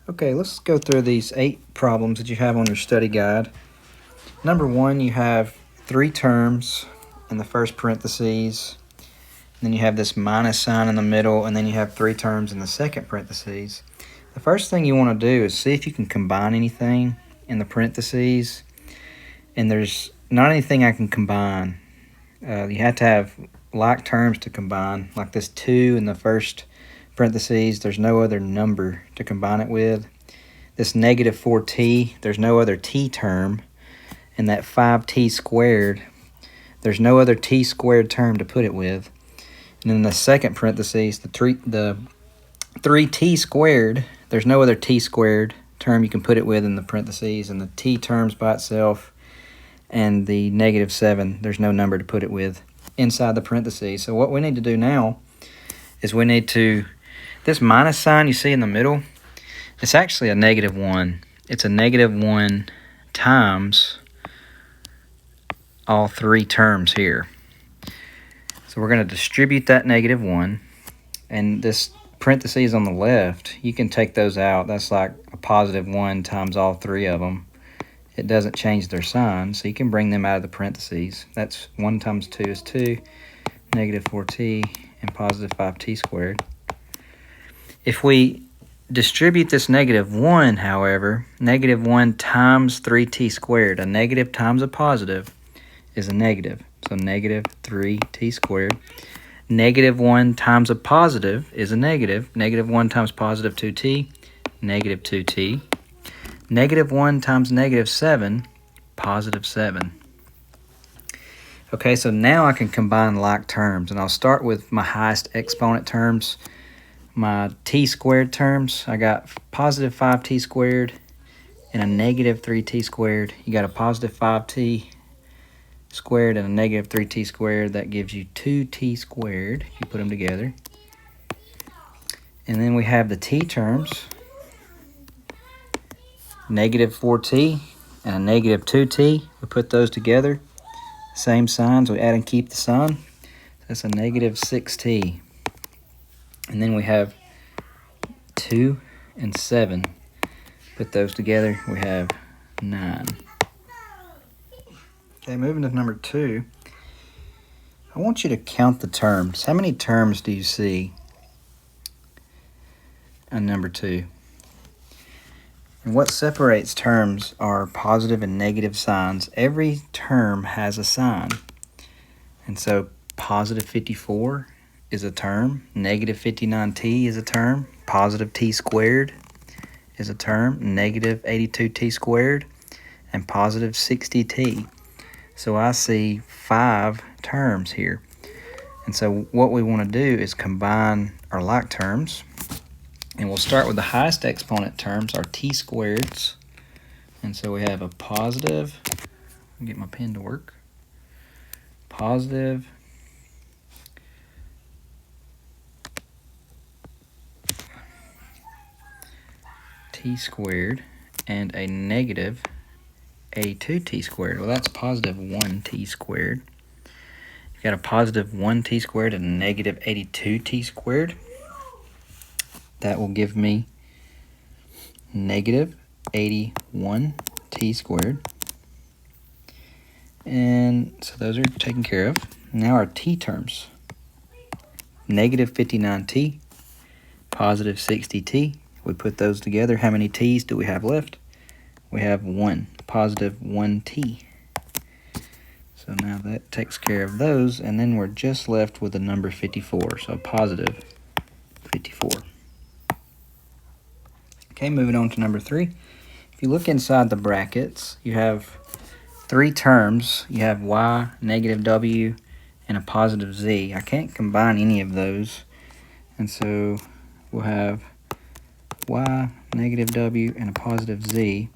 Okay, let's go through these 8 problems that you have on your study guide. Number 1, you have 3 terms in the first parentheses. Then you have this minus sign in the middle, and then you have 3 terms in the second parentheses. The first thing you want to do is see if you can combine anything in the parentheses. And there's not anything I can combine. You have to have like terms to combine, like this 2 in the first parentheses. There's no other number to combine it with. This negative 4t, there's no other t term. And that 5t squared, there's no other t squared term to put it with. And then the second parentheses, the 3t squared, there's no other t squared term you can put it with in the parentheses. And the t terms by itself, and the negative 7, there's no number to put it with inside the parentheses. So what we need to do now is we need to, this minus sign you see in the middle, it's actually a negative 1. It's a negative 1 times all 3 terms here. So we're going to distribute that negative 1. And this parentheses on the left, you can take those out. That's like a positive 1 times all 3 of them. It doesn't change their sign, so you can bring them out of the parentheses. That's 1 times 2 is 2, negative 4t, and positive 5t squared. If we distribute this negative 1, however, negative 1 times 3t squared, a negative times a positive is a negative. So negative 3t squared. Negative 1 times a positive is a negative. Negative 1 times positive 2t, negative 2t. Negative 1 times negative 7, positive 7. Okay, so now I can combine like terms, and I'll start with my highest exponent terms, my t squared terms. I got positive 5t squared and a negative 3t squared. You got a positive 5t squared and a negative 3t squared. That gives you 2t squared if you put them together. And then we have the t terms. Negative 4t and a negative 2t. We put those together. Same signs. We add and keep the sign. That's a negative 6t. And then we have 2 and 7. Put those together. We have 9. Okay, moving to number 2. I want you to count the terms. How many terms do you see on number 2? And what separates terms are positive and negative signs. Every term has a sign. And so positive 54 is a term. Negative 59t is a term. Positive t squared is a term. Negative 82t squared. And positive 60t. So I see 5 terms here. And so what we want to do is combine our like terms. And we'll start with the highest exponent terms, our t squareds. And so we have a positive, get my pen to work, positive t squared and a negative 82t squared. Well, that's positive 1t squared. You've got a positive 1t squared and a negative 82t squared. That will give me negative 81t squared. And so those are taken care of. Now our t terms. Negative 59t, positive 60t. We put those together. How many t's do we have left? We have 1, positive 1t. So now that takes care of those. And then we're just left with the number 54. So positive 54. Okay, moving on to number 3. If you look inside the brackets, you have 3 terms. You have y, negative w, and a positive z. I can't combine any of those. And so we'll have y, negative w, and a positive z.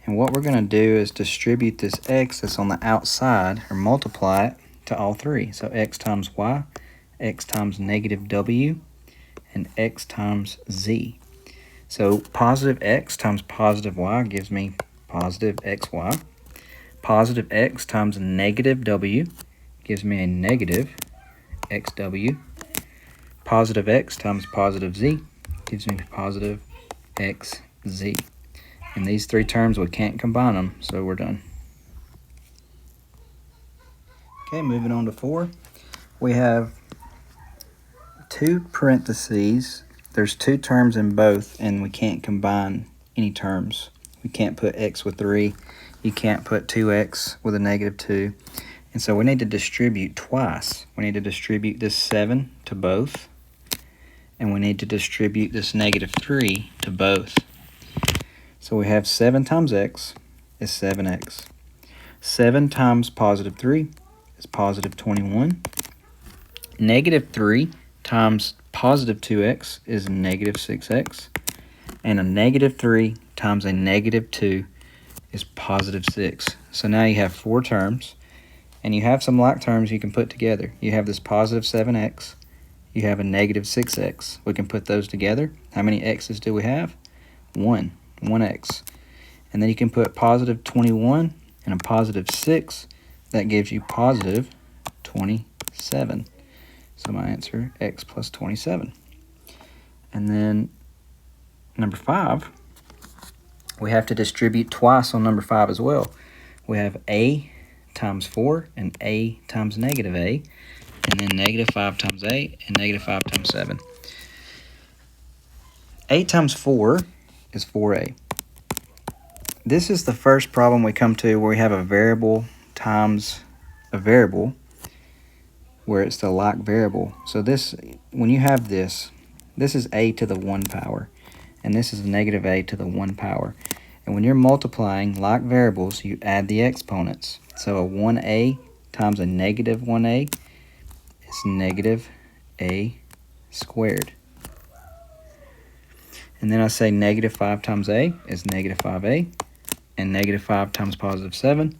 And what we're going to do is distribute this x that's on the outside, or multiply it to all 3. So x times y, x times negative w, and x times z. So positive x times positive y gives me positive xy. Positive x times negative w gives me a negative xw. Positive x times positive z gives me positive xz. z. And these three terms, we can't combine them, so we're done. Okay, moving on to 4. We have 2 parentheses. There's 2 terms in both, and we can't combine any terms. We can't put x with 3. You can't put 2x with a -2. And so we need to distribute twice. We need to distribute this 7 to both, and we need to distribute this -3 to both. So we have 7 times x is 7x. 7 times +3 is +21. -3 times +2x is -6x. And a -3 times a -2 is +6. So now you have 4 terms, and you have some like terms you can put together. You have this +7x, you have a -6x. We can put those together. How many x's do we have? 1x. And then you can put +21 and a +6. That gives you +27. So my answer, x plus 27. And then number 5, we have to distribute twice on number 5 as well. We have a times 4 and a times -a, and then -5 times a and -5 times 7. 8 times 4 is 4a. This is the first problem we come to where we have a variable times a variable where it's the like variable. So this, when you have this is a to the 1 power, and this is -a to the 1 power. And when you're multiplying like variables, you add the exponents. So a 1a times a -1a is -a squared. And then I say -5 times a is -5a, and -5 times +7,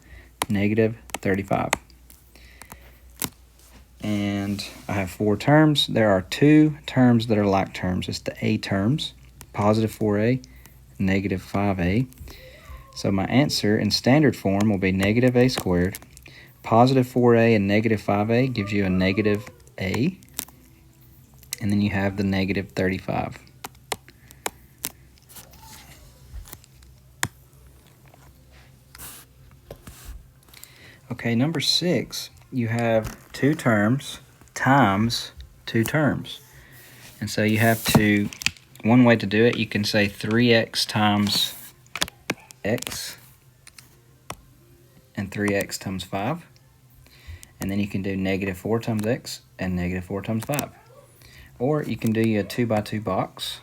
-35. And I have 4 terms. There are 2 terms that are like terms. It's the a terms, +4a, -5a. So my answer in standard form will be -a squared. +4a and -5a gives you a -a. And then you have the -35. Okay, number 6, you have 2 terms times 2 terms. And so you have to, one way to do it, you can say 3x times x and 3x times 5. And then you can do -4 times x and -4 times 5. Or you can do a 2x2 box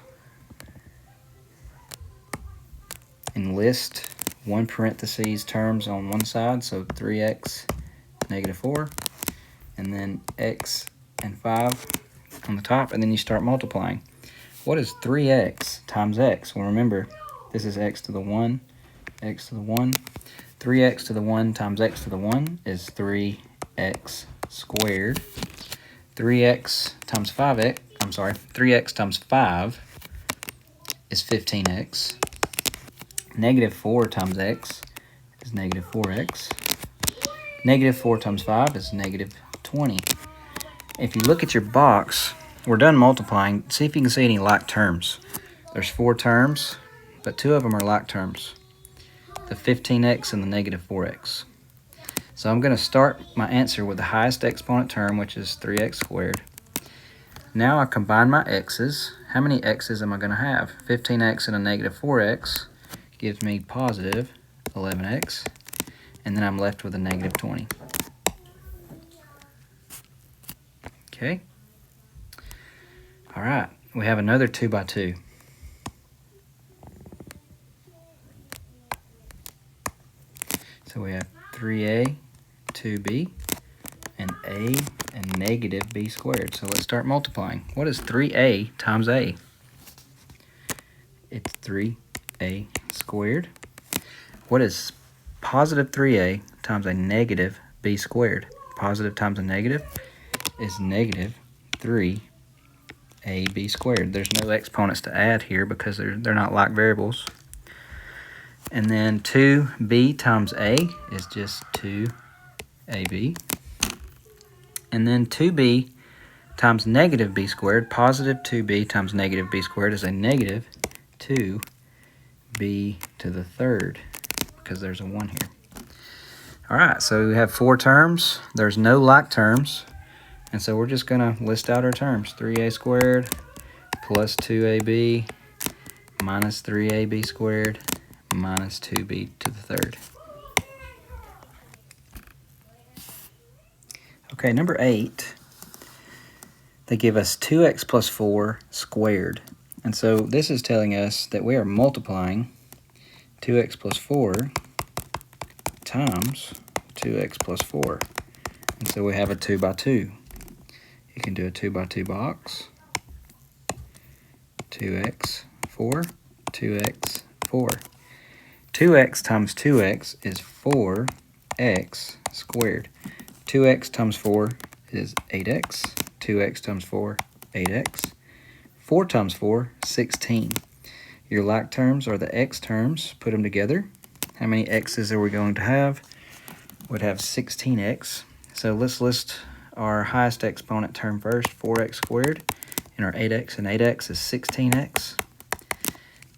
and list 1 parentheses terms on one side, so 3x, -4, and then x and 5 on the top, and then you start multiplying. What is 3x times x? Well, remember, this is x to the 1, x to the 1. 3x to the 1 times x to the 1 is 3x squared. 3x times 5x, 3x times 5 is 15x. -4 times x is -4x. -4 times 5 is -20. If you look at your box, we're done multiplying. See if you can see any like terms. There's 4 terms, but 2 of them are like terms. The 15x and the -4x. So I'm going to start my answer with the highest exponent term, which is 3x squared. Now I combine my x's. How many x's am I going to have? 15x and a -4x gives me positive 11x, and then I'm left with a -20. Okay. All right, we have another 2x2. So we have 3a, 2b, and a and -b squared. So let's start multiplying. What is 3a times a? It's 3a squared. What is positive 3a times a -b squared? Positive times a negative is -3ab squared. There's no exponents to add here because they're not like variables. And then 2b times a is just 2ab. And then 2b times -b squared, positive 2b times -b squared is a -2ab b to the third, because there's a 1 here. All right, so we have 4 terms. There's no like terms, and so we're just going to list out our terms. 3a squared plus 2ab minus 3ab squared minus 2b to the third. Okay, number 8, they give us 2x plus 4 squared. And so this is telling us that we are multiplying 2x plus 4 times 2x plus 4. And so we have a 2 by 2. You can do a 2 by 2 box. 2x, 4, 2x, 4. 2x times 2x is 4x squared. 2x times 4 is 8x. 2x times 4, 8x. 4 times 4, 16. Your like terms are the x terms. Put them together. How many x's are we going to have? We'd have 16x. So let's list our highest exponent term first, 4x squared. And our 8x and 8x is 16x.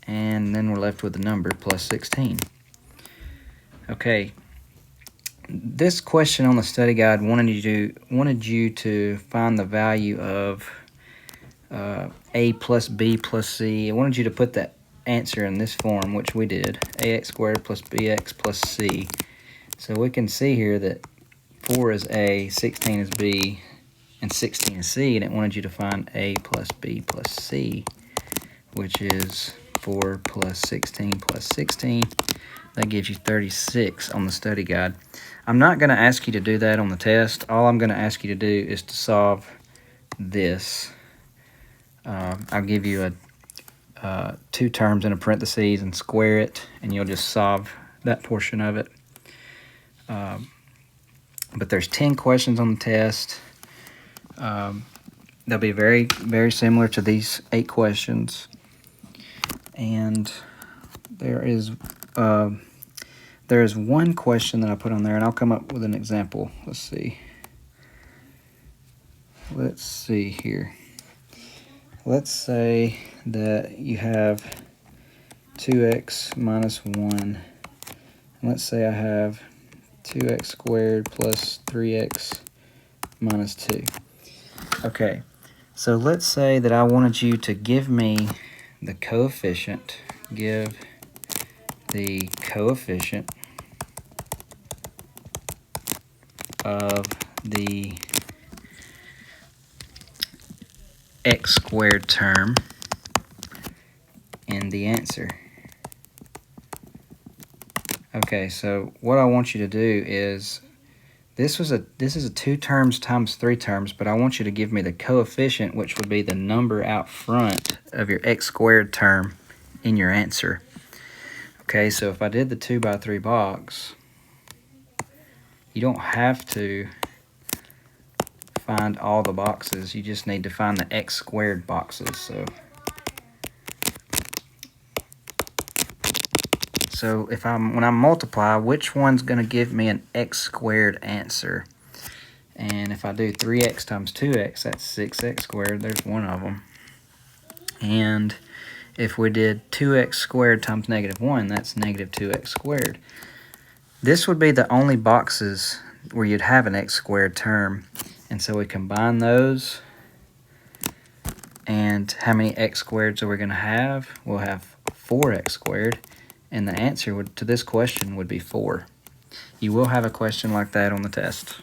And then we're left with the number plus 16. Okay. This question on the study guide wanted you to find the value of a plus b plus c. I wanted you to put that answer in this form, which we did. Ax squared plus bx plus c. So we can see here that 4 is a, 16 is b, and 16 is c, and it wanted you to find a plus b plus c, which is 4 plus 16 plus 16. That gives you 36 on the study guide. I'm not going to ask you to do that on the test. All I'm going to ask you to do is to solve this. I'll give you 2 terms in a parentheses and square it, and you'll just solve that portion of it. But there's 10 questions on the test. They'll be very, very similar to these 8 questions. And there is one question that I put on there, and I'll come up with an example. Let's see. Let's see here. Let's say that you have 2x minus 1. And let's say I have 2x squared plus 3x minus 2. Okay, so let's say that I wanted you to give me the coefficient. Give the coefficient of the x squared term in the answer. Okay, so what I want you to do is, this is a 2 terms times 3 terms, but I want you to give me the coefficient, which would be the number out front of your x squared term in your answer. Okay, so if I did the 2 by 3 box, you don't have to find all the boxes. You just need to find the x squared boxes. So when I multiply, which one's going to give me an x squared answer? And if I do 3x times 2x, that's 6x squared. There's one of them. And if we did 2x squared times negative 1, that's negative 2x squared. This would be the only boxes where you'd have an x squared term. And so we combine those. And how many x squareds are we going to have? We'll have 4x squared. And the answer to this question would be 4. You will have a question like that on the test.